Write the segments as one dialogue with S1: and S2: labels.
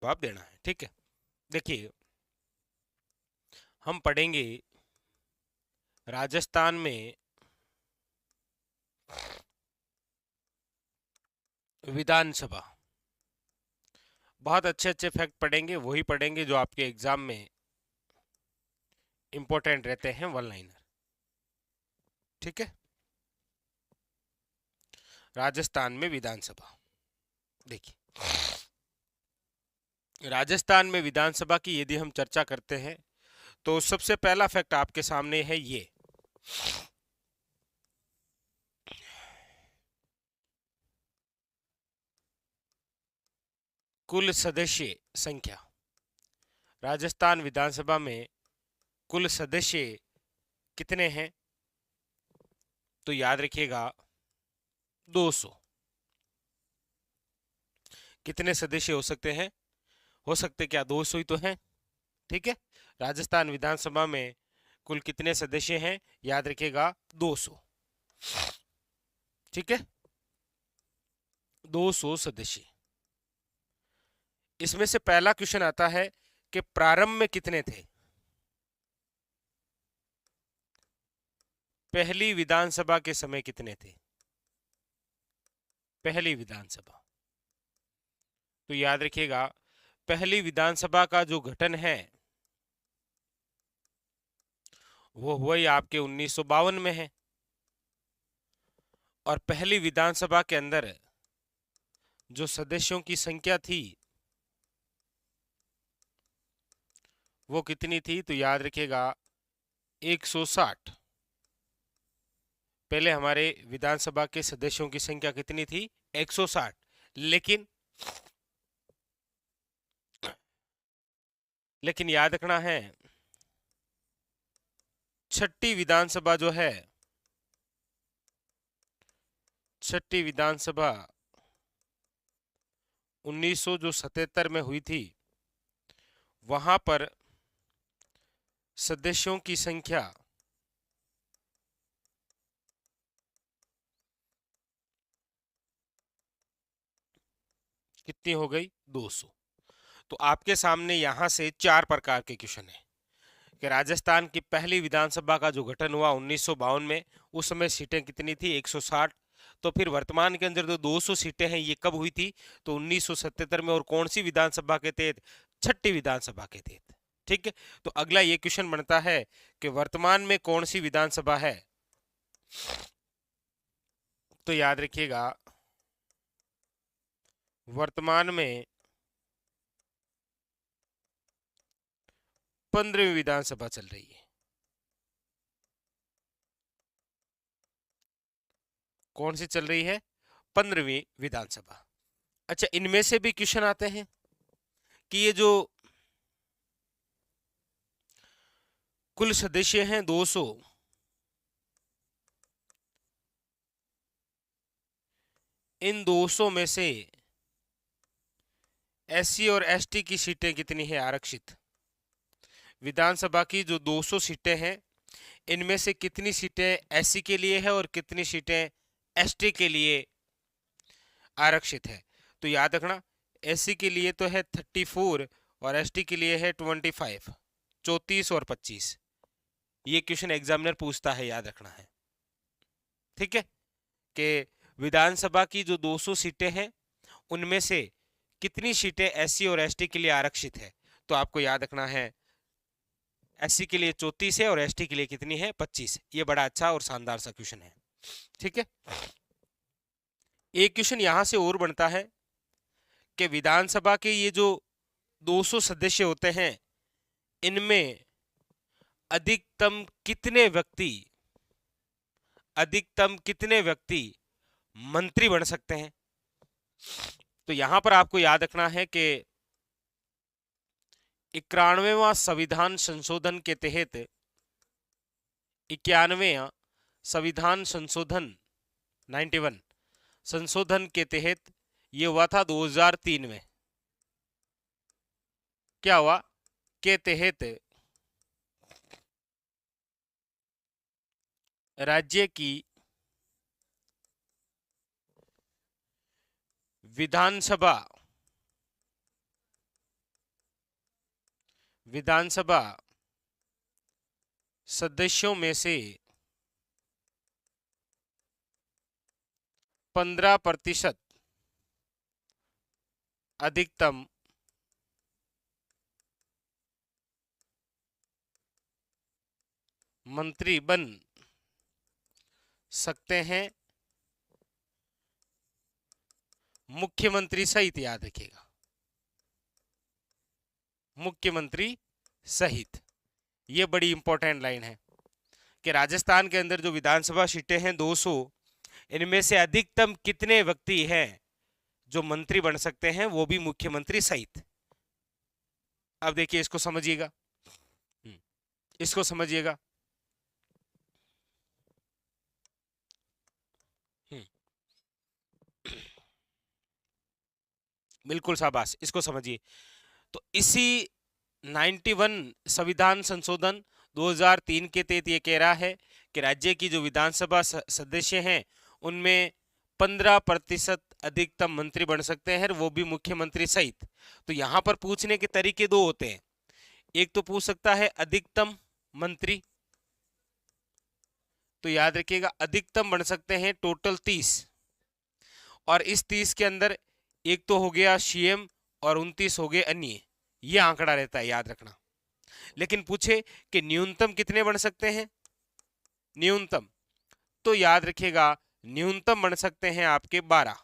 S1: जवाब देना है। ठीक है, देखिए हम पढ़ेंगे राजस्थान में विधानसभा। बहुत अच्छे अच्छे फैक्ट पढ़ेंगे, वही पढ़ेंगे जो आपके एग्जाम में इंपॉर्टेंट रहते हैं, वन लाइनर। ठीक है, राजस्थान में विधानसभा। देखिए राजस्थान में विधानसभा की यदि हम चर्चा करते हैं तो सबसे पहला फैक्ट आपके सामने है ये, कुल सदस्य संख्या। राजस्थान विधानसभा में कुल सदस्य कितने हैं? तो याद रखिएगा 200। कितने सदस्य हो सकते हैं? हो सकते क्या 200 ही तो हैं। ठीक है, राजस्थान विधानसभा में कुल कितने सदस्य हैं? याद रखिएगा 200। ठीक है, 200 सदस्य। इसमें से पहला क्वेश्चन आता है कि प्रारंभ में कितने थे? पहली विधानसभा के समय कितने थे? पहली विधानसभा, तो याद रखिएगा पहली विधानसभा का जो गठन है वो हुआ ही आपके 1952 में है। और पहली विधानसभा के अंदर जो सदस्यों की संख्या थी वो कितनी थी? तो याद रखिएगा 160। पहले हमारे विधानसभा के सदस्यों की संख्या कितनी थी? 160। लेकिन याद रखना है छठी विधानसभा जो है, छठी विधानसभा 1977 में हुई थी, वहां पर सदस्यों की संख्या कितनी हो गई? 200। तो आपके सामने यहां से 4 प्रकार के क्वेश्चन है कि राजस्थान की पहली विधानसभा का जो गठन हुआ 1952 में, उस समय सीटें कितनी थी? 160। तो फिर वर्तमान के अंदर जो 200 सीटें हैं ये कब हुई थी? तो 1977 में। और कौन सी विधानसभा के तहत? छठी विधानसभा के तहत। ठीक है, तो अगला ये क्वेश्चन बनता है कि वर्तमान में कौन सी विधानसभा है? तो याद रखिएगा वर्तमान में 15वीं विधानसभा चल रही है। कौन सी चल रही है? 15वीं विधानसभा। अच्छा, इनमें से भी क्वेश्चन आते हैं कि ये जो कुल सदस्य हैं 200, इन 200 में से एससी और एसटी की सीटें कितनी है आरक्षित? विधानसभा की जो 200 सीटें हैं इनमें से कितनी सीटें एससी के लिए है और कितनी सीटें एसटी के लिए आरक्षित है? तो याद रखना एससी के लिए तो है 34 और एसटी के लिए है 25, 34 और 25। ये क्वेश्चन एग्जामिनर पूछता है, याद रखना है। ठीक है, कि विधानसभा की जो 200 सीटें हैं उनमें से कितनी सीटें एससी और एसटी के लिए आरक्षित है? तो आपको याद रखना है एससी के लिए 34 है और एसटी के लिए कितनी है? 25। ये बड़ा अच्छा और शानदार सा क्वेश्चन है। ठीक है, एक क्वेश्चन यहां से और बनता है कि विधानसभा के ये जो 200 सदस्य होते हैं इनमें अधिकतम कितने व्यक्ति अधिकतम कितने व्यक्ति मंत्री बन सकते हैं? तो यहां पर आपको याद रखना है कि 91वां संविधान संशोधन के तहत 91वां संविधान संशोधन 91 संशोधन के तहत ये हुआ था 2003 में। क्या हुआ? के तहत राज्य की विधानसभा विधानसभा सदस्यों में से 15% अधिकतम मंत्री बन सकते हैं, मुख्यमंत्री सहित। याद रखिएगा, मुख्यमंत्री सहित। ये बड़ी इंपॉर्टेंट लाइन है कि राजस्थान के अंदर जो विधानसभा सीटें हैं 200, इनमें से अधिकतम कितने व्यक्ति हैं जो मंत्री बन सकते हैं, वो भी मुख्यमंत्री सहित। अब देखिए, इसको समझिएगा, इसको समझिएगा। बिल्कुल शाबाश, इसको समझिए। तो इसी 91 संविधान संशोधन 2003 के तहत ये कह रहा है कि राज्य की जो विधानसभा सदस्य हैं उनमें 15% अधिकतम मंत्री बन सकते हैं, वो भी मुख्यमंत्री सहित। तो यहां पर पूछने के तरीके दो होते हैं। एक तो पूछ सकता है अधिकतम मंत्री, तो याद रखिएगा अधिकतम बन सकते हैं टोटल 30, और इस 30 के अंदर एक तो हो गया सीएम और 29 हो गए अन्य। ये आंकड़ा रहता है, याद रखना। लेकिन पूछे कि न्यूनतम कितने बन सकते हैं, न्यूनतम, तो याद रखिएगा न्यूनतम बन सकते हैं आपके 12,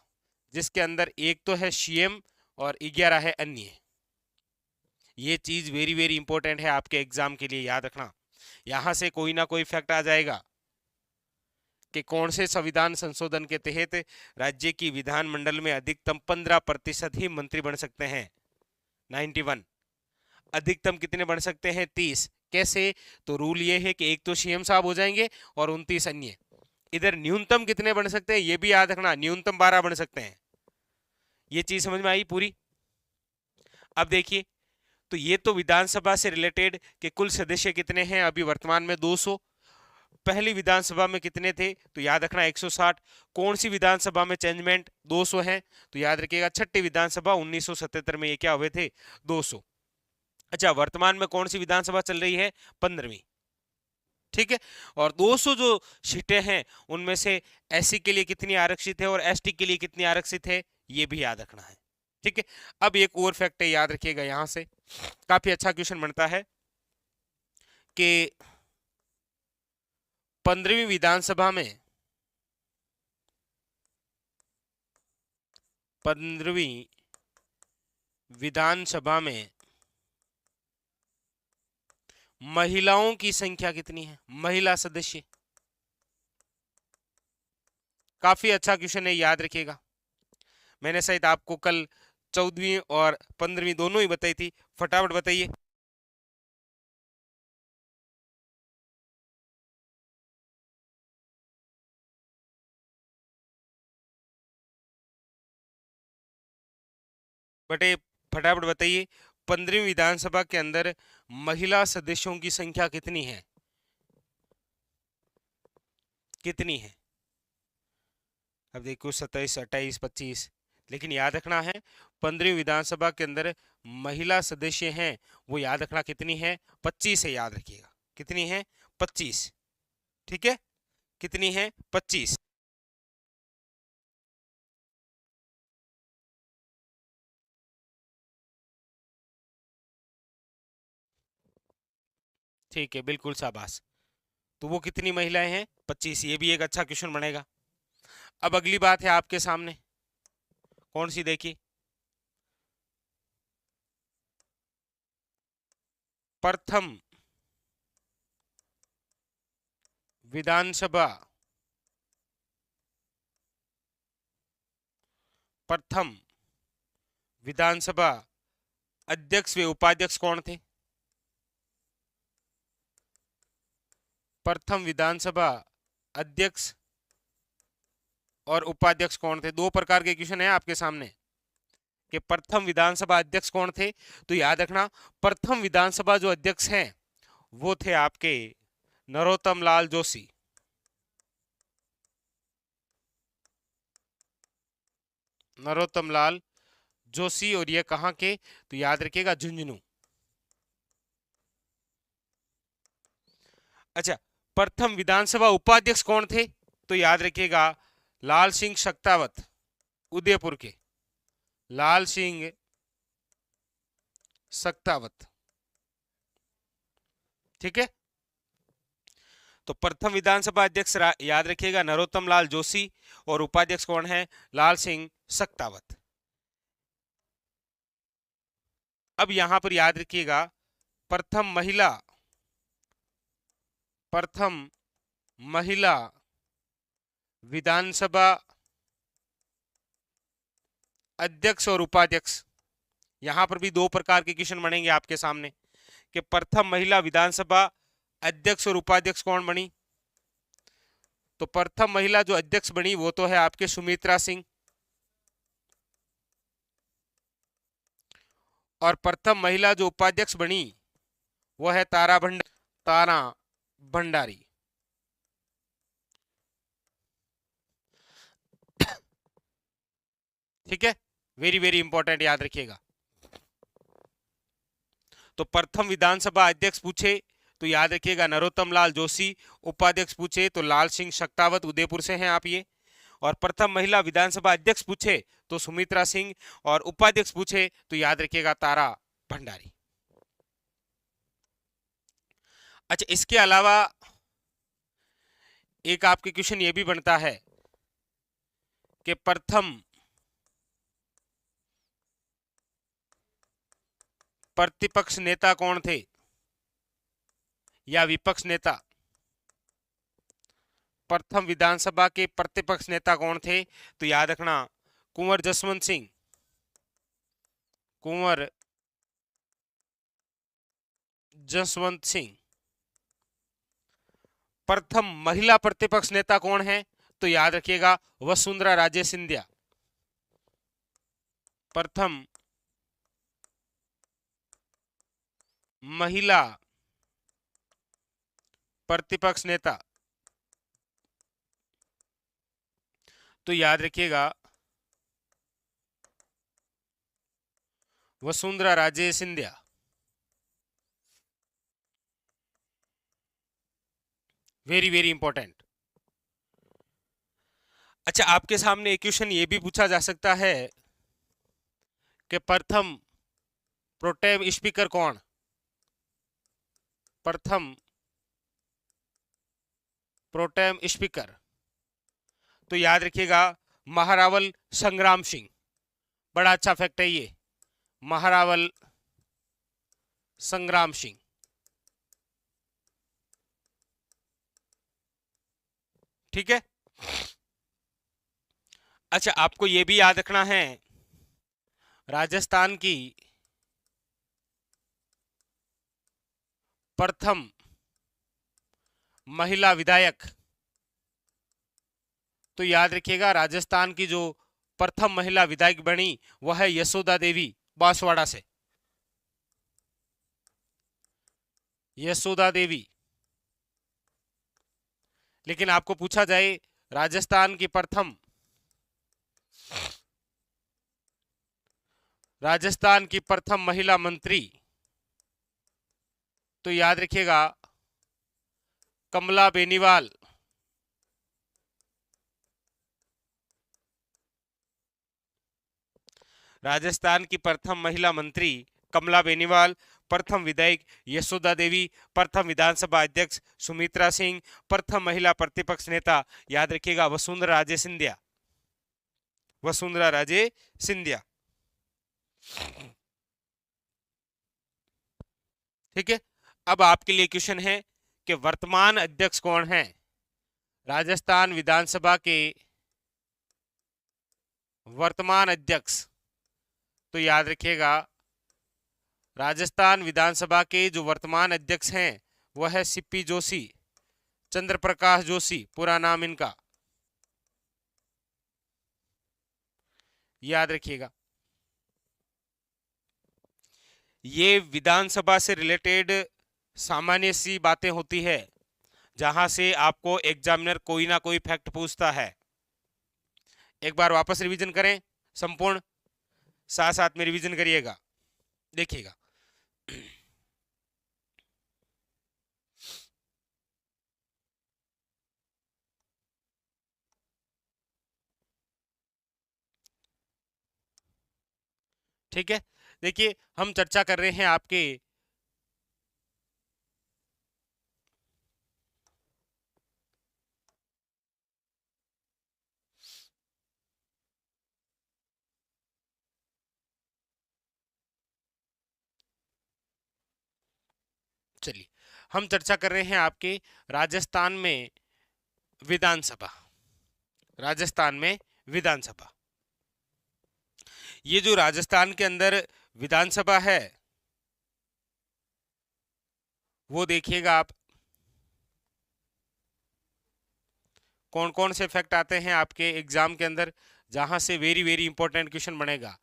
S1: जिसके अंदर एक तो है सीएम और 11 है अन्य। ये चीज वेरी वेरी इंपॉर्टेंट है आपके एग्जाम के लिए, याद रखना। यहां से कोई ना कोई फैक्ट आ जाएगा कि कौन से संविधान संशोधन के तहत राज्य की विधानमंडल में अधिकतम 15% ही मंत्री बन सकते हैं। 91 अधिकतम कितने बन सकते हैं, 30। कैसे, तो रूल ये है कि एक तो सीएम साहब हो जाएंगे और 29 अन्य। इधर न्यूनतम कितने बन सकते हैं, ये भी याद रखना, न्यूनतम 12 बन सकते हैं। ये चीज समझ में आई पूरी। अब देखिए, तो ये तो विधानसभा से रिलेटेड कि कुल सदस्य कितने हैं, अभी वर्तमान में 200। पहली विधानसभा में कितने थे, तो याद रखना 160। कौन सी विधानसभा में चेंजमेंट 200 है, तो याद रखिएगा छठी विधानसभा 1977 में ये क्या हुए थे, 200। अच्छा, वर्तमान में कौन सी विधानसभा चल रही है, 15वीं। ठीक है, और 200 जो सीटें हैं उनमें से एससी के लिए कितनी आरक्षित है और एसटी के लिए कितनी आरक्षित है, ये भी याद रखना है। ठीक है, अब एक और फैक्ट है, याद रखिएगा, यहां से काफी अच्छा क्वेश्चन बनता है कि 15वीं विधानसभा में 15वीं विधानसभा में महिलाओं की संख्या कितनी है, महिला सदस्य। काफी अच्छा क्वेश्चन है, याद रखिएगा। मैंने शायद आपको कल 14वीं और 15वीं दोनों ही बताई थी, फटाफट बताइए। बटे फटाफट बताइए, 15वीं विधानसभा के अंदर महिला सदस्यों की संख्या कितनी है, कितनी है। अब देखो 27, 28, 25, लेकिन याद रखना है 15वीं विधानसभा के अंदर महिला सदस्य हैं, वो याद रखना कितनी है, 25 है। याद रखिएगा कितनी है, 25। ठीक है, कितनी है, 25। ठीक है, बिल्कुल शाबाश। तो वो कितनी महिलाएं हैं, 25। ये भी एक अच्छा क्वेश्चन बनेगा। अब अगली बात है आपके सामने, कौन सी, देखिए, प्रथम विधानसभा प्रथम विधानसभा अध्यक्ष व उपाध्यक्ष कौन थे, प्रथम विधानसभा अध्यक्ष और उपाध्यक्ष कौन थे। दो प्रकार के क्वेश्चन है आपके सामने कि प्रथम विधानसभा अध्यक्ष कौन थे, तो याद रखना प्रथम विधानसभा जो अध्यक्ष हैं वो थे आपके नरोत्तम लाल जोशी। नरोत्तम लाल जोशी, और ये कहां के, तो याद रखिएगा झुंझुनू। अच्छा, प्रथम विधानसभा उपाध्यक्ष कौन थे? तो याद रखिएगा लाल सिंह शक्तावत, उदयपुर के लाल सिंह शक्तावत। ठीक है, तो प्रथम विधानसभा अध्यक्ष याद रखिएगा नरोत्तम लाल जोशी, और उपाध्यक्ष कौन है? लाल सिंह शक्तावत। अब यहां पर याद रखिएगा प्रथम महिला विधानसभा अध्यक्ष और उपाध्यक्ष, यहां पर भी दो प्रकार के क्वेश्चन बनेंगे आपके सामने कि प्रथम महिला विधानसभा अध्यक्ष और उपाध्यक्ष कौन बनी? तो प्रथम महिला जो अध्यक्ष बनी वो तो है आपके सुमित्रा सिंह, और प्रथम महिला जो उपाध्यक्ष बनी वो है तारा भंडारी। ठीक है, वेरी वेरी इंपॉर्टेंट, याद रखिएगा। तो प्रथम विधानसभा अध्यक्ष पूछे तो याद रखिएगा नरोत्तम लाल जोशी, उपाध्यक्ष पूछे तो लाल सिंह शक्तावत, उदयपुर से हैं आप ये, और प्रथम महिला विधानसभा अध्यक्ष पूछे तो सुमित्रा सिंह, और उपाध्यक्ष पूछे तो याद रखिएगा तारा भंडारी। अच्छा, इसके अलावा एक आपके क्वेश्चन ये भी बनता है कि प्रथम प्रतिपक्ष नेता कौन थे या विपक्ष नेता? प्रथम विधानसभा के प्रतिपक्ष नेता कौन थे? तो याद रखना कुंवर जसवंत सिंह, कुंवर जसवंत सिंह। प्रथम महिला प्रतिपक्ष नेता कौन है? तो याद रखिएगा वसुंधरा राजे सिंधिया। प्रथम महिला प्रतिपक्ष नेता, तो याद रखिएगा Vasundhara Raje Scindia. Very very important. अच्छा, आपके सामने एक क्वेश्चन ये भी पूछा जा सकता है कि प्रथम प्रोटेम स्पीकर कौन? प्रथम प्रोटेम स्पीकर, तो याद रखिएगा महारावल संग्राम सिंह। बड़ा अच्छा फैक्ट है ये, महारावल संग्राम सिंह। ठीक है, अच्छा आपको यह भी याद रखना है राजस्थान की प्रथम महिला विधायक, तो याद रखिएगा राजस्थान की जो प्रथम महिला विधायक बनी वह है यशोदा देवी बांसवाड़ा से, यशोदा देवी। लेकिन आपको पूछा जाए राजस्थान की प्रथम महिला मंत्री, तो याद रखिएगा कमला बेनीवाल। राजस्थान की प्रथम महिला मंत्री कमला बेनीवाल, प्रथम विधायक यशोदा देवी, प्रथम विधानसभा अध्यक्ष सुमित्रा सिंह, प्रथम महिला प्रतिपक्ष नेता याद रखिएगा वसुंधरा राजे सिंधिया, वसुंधरा राजे सिंधिया। ठीक है, अब आपके लिए क्वेश्चन है कि वर्तमान अध्यक्ष कौन है राजस्थान विधानसभा के? वर्तमान अध्यक्ष, तो याद रखिएगा राजस्थान विधानसभा के जो वर्तमान अध्यक्ष हैं वह है सीपी जोशी, चंद्र प्रकाश जोशी पूरा नाम इनका, याद रखिएगा। ये विधानसभा से रिलेटेड सामान्य सी बातें होती है जहां से आपको एग्जामिनर कोई ना कोई फैक्ट पूछता है। एक बार वापस रिवीजन करें संपूर्ण, साथ साथ में रिवीजन करिएगा, देखिएगा। ठीक है, देखिए हम चर्चा कर रहे हैं आपके चलिए हम चर्चा कर रहे हैं आपके राजस्थान में विधानसभा। राजस्थान में विधानसभा, ये जो राजस्थान के अंदर विधानसभा है वो देखिएगा आप, कौन कौन से फैक्ट आते हैं आपके एग्जाम के अंदर, जहां से वेरी वेरी इंपॉर्टेंट क्वेश्चन बनेगा।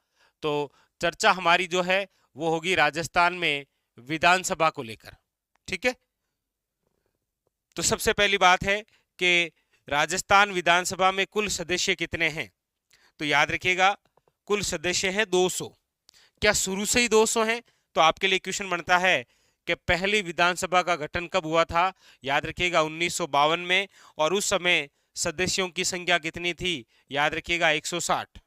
S1: तो चर्चा हमारी जो है वो होगी राजस्थान में विधानसभा को लेकर। ठीक है, तो सबसे पहली बात है कि राजस्थान विधानसभा में कुल सदस्य कितने हैं। तो याद रखिएगा कुल सदस्य है 200। क्या शुरू से ही 200 हैं? तो आपके लिए क्वेश्चन बनता है कि पहली विधानसभा का गठन कब हुआ था। याद रखिएगा 1952 में, और उस समय सदस्यों की संख्या कितनी थी। याद रखिएगा 160।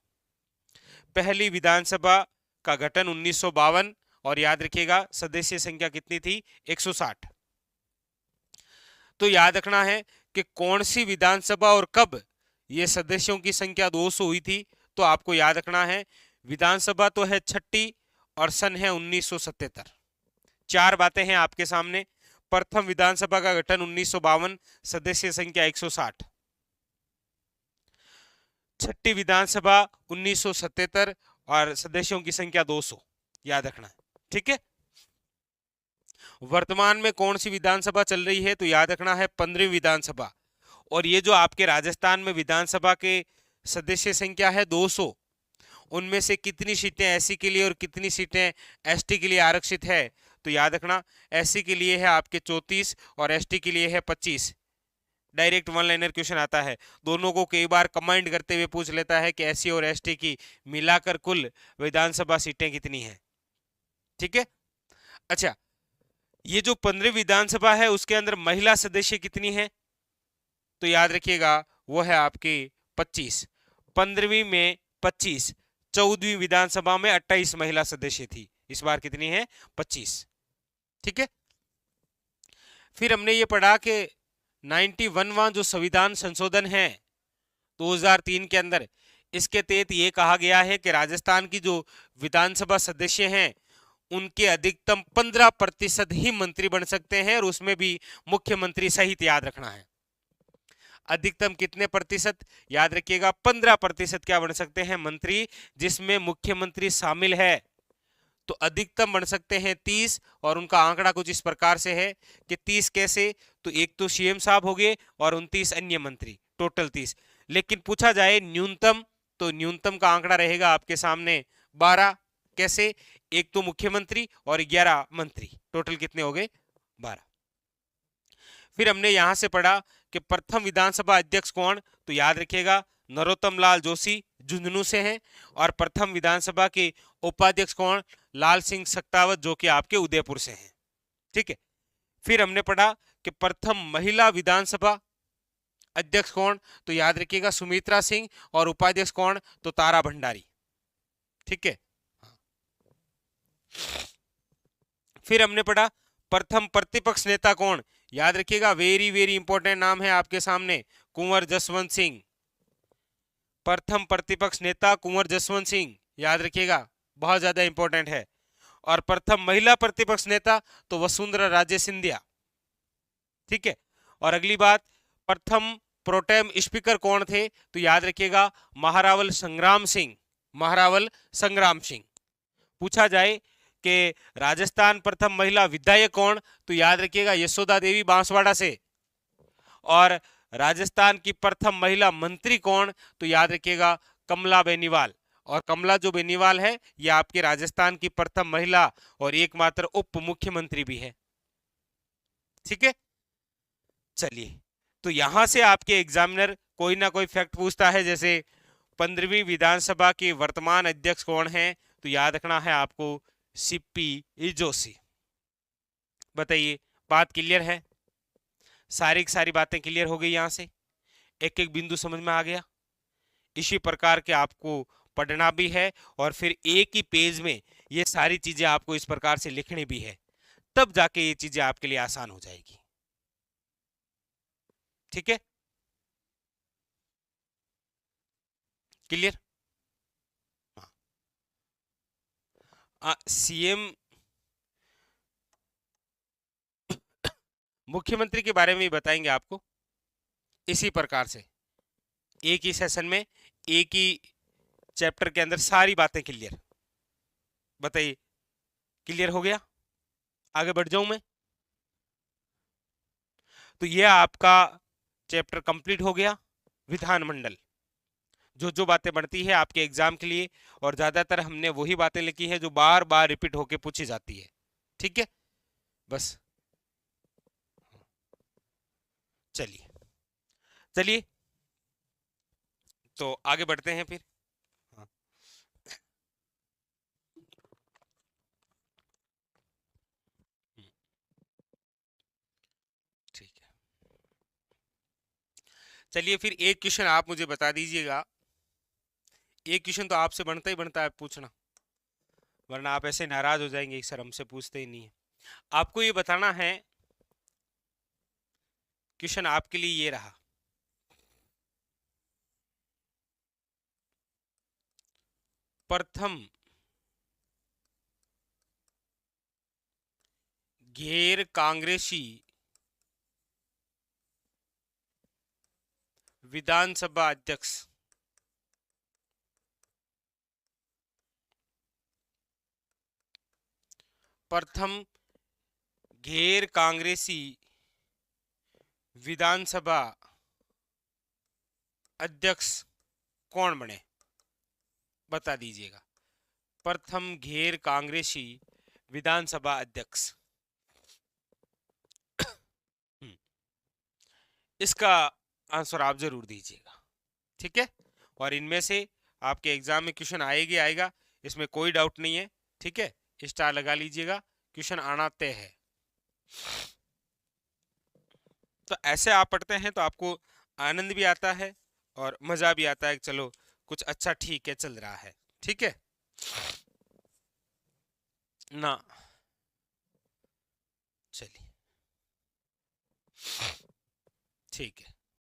S1: पहली विधानसभा का गठन 1952, और याद रखिएगा सदस्य संख्या कितनी थी, 160। तो याद रखना है कि कौन सी विधानसभा और कब ये सदस्यों की संख्या 200 हुई थी। तो आपको याद रखना है विधानसभा तो है 6ठी और सन है 1977। चार बातें हैं आपके सामने। प्रथम विधानसभा का गठन 1952, सदस्य संख्या 160। छठी विधानसभा 1977 और सदस्यों की संख्या 200। याद रखना है, ठीक है। वर्तमान में कौन सी विधानसभा चल रही है। तो याद रखना है 15वीं विधानसभा। और ये जो आपके राजस्थान में विधानसभा के सदस्य संख्या है 200, उनमें से कितनी सीटें एससी के लिए और कितनी सीटें एसटी के लिए आरक्षित है। तो याद रखना एससी के लिए है आपके 34 और एसटी के लिए है 25। डायरेक्ट वन लाइनर क्वेश्चन आता है, दोनों को कई बार कमांड करते हुए पूछ लेता है कि एससी और एसटी की मिलाकर कुल विधानसभा सीटें कितनी हैं। ठीक है, अच्छा ये जो 15वीं विधानसभा है उसके अंदर महिला सदस्य कितनी है। तो याद रखिएगा वो है आपकी 25। 15वीं में 25, 14वीं विधानसभा में 28 महिला सदस्य थी, इस बार कितनी है, 25। ठीक है, फिर हमने ये पढ़ा कि 91वां जो संविधान संशोधन है 2003 के अंदर, इसके तहत ये कहा गया है कि राजस्थान की जो विधानसभा सदस्य हैं उनके अधिकतम 15% ही मंत्री बन सकते हैं, और उसमें भी मुख्यमंत्री सहित। याद रखना है अधिकतम कितने प्रतिशत। याद रखिएगा 15% क्या बन सकते हैं, मंत्री, जिसमें मुख्यमंत्री शामिल है। तो अधिकतम बन सकते हैं 30, और उनका आंकड़ा कुछ इस प्रकार से है कि 30 कैसे, तो एक तो सीएम साहब हो गए और 29 अन्य मंत्री, टोटल 30। लेकिन पूछा जाए न्यूनतम, तो न्यूनतम का आंकड़ा रहेगा आपके सामने 12। कैसे, एक तो मुख्यमंत्री और 11 मंत्री, टोटल कितने हो गए, 12। फिर हमने यहां से पढ़ा कि प्रथम विधानसभा अध्यक्ष कौन। तो याद रखिएगा नरोत्तम लाल जोशी झुंझुनू से हैं, और प्रथम विधानसभा के उपाध्यक्ष कौन, लाल सिंह सख्तावत, जो कि आपके उदयपुर से हैं। ठीक है, फिर हमने पढ़ा कि प्रथम महिला विधानसभा अध्यक्ष कौन। तो याद रखिएगा सुमित्रा सिंह, और उपाध्यक्ष कौन, तो तारा भंडारी। ठीक है, फिर हमने पढ़ा प्रथम प्रतिपक्ष नेता कौन। याद रखिएगा वेरी वेरी इंपॉर्टेंट नाम है आपके सामने, कुंवर जसवंत सिंह। प्रथम प्रतिपक्ष नेता कुंवर जसवंत सिंह, याद रखिएगा बहुत ज्यादा इंपॉर्टेंट है। और प्रथम महिला प्रतिपक्ष नेता तो वसुंधरा राजे सिंधिया। ठीक है, और अगली बात प्रथम प्रोटेम स्पीकर कौन थे। तो याद रखिएगा महारावल संग्राम सिंह। महारावल संग्राम सिंह। पूछा जाए कि राजस्थान प्रथम महिला विधायक कौन, तो याद रखिएगा यशोदा देवी बांसवाड़ा से। और राजस्थान की प्रथम महिला मंत्री कौन, तो याद रखिएगा कमला बेनीवाल। और कमला जो बेनीवाल है यह आपके राजस्थान की प्रथम महिला और एकमात्र उप मुख्यमंत्री भी है। ठीक है, चलिए तो यहां से आपके एग्जामिनर कोई ना कोई फैक्ट पूछता है, जैसे 15वीं विधानसभा के वर्तमान अध्यक्ष कौन है। तो याद रखना है आपको सीपी जोशी। बताइए बात क्लियर है, सारी की सारी बातें क्लियर हो गई, यहां से एक एक बिंदु समझ में आ गया। इसी प्रकार के आपको पढ़ना भी है और फिर एक ही पेज में ये सारी चीजें आपको इस प्रकार से लिखनी भी है, तब जाके ये चीजें आपके लिए आसान हो जाएगी। ठीक है, क्लियर। सीएम मुख्यमंत्री के बारे में भी बताएंगे आपको इसी प्रकार से, एक ही सेशन में एक ही चैप्टर के अंदर सारी बातें क्लियर। बताइए, क्लियर हो गया? आगे बढ़ जाऊं मैं? तो ये आपका चैप्टर कंप्लीट हो गया, विधानमंडल। जो जो बातें बढ़ती है आपके एग्जाम के लिए, और ज्यादातर हमने वही बातें लिखी है जो बार बार रिपीट होके पूछी जाती है। ठीक है, बस चलिए चलिए, तो आगे बढ़ते हैं फिर। हाँ, ठीक है, चलिए फिर एक क्वेश्चन आप मुझे बता दीजिएगा। एक क्वेश्चन तो आपसे बनता ही बनता है पूछना, वरना आप ऐसे नाराज हो जाएंगे सर हमसे पूछते ही नहीं है। आपको ये बताना है, क्वेश्चन आपके लिए ये रहा। प्रथम गैर कांग्रेसी विधानसभा अध्यक्ष प्रथम गैर कांग्रेसी विधानसभा अध्यक्ष कौन बने? बता दीजिएगा। प्रथम गैर कांग्रेसी विधानसभा अध्यक्ष, इसका आंसर आप जरूर दीजिएगा। ठीक है, और इनमें से आपके एग्जाम में क्वेश्चन आएगी आएगा, इसमें कोई डाउट नहीं है। ठीक है, स्टार लगा लीजिएगा, क्वेश्चन आना तय है। तो ऐसे आप पढ़ते हैं तो आपको आनंद भी आता है और मजा भी आता है, चलो कुछ अच्छा ठीक है चल रहा है। ठीक है ना, चलिए ठीक है।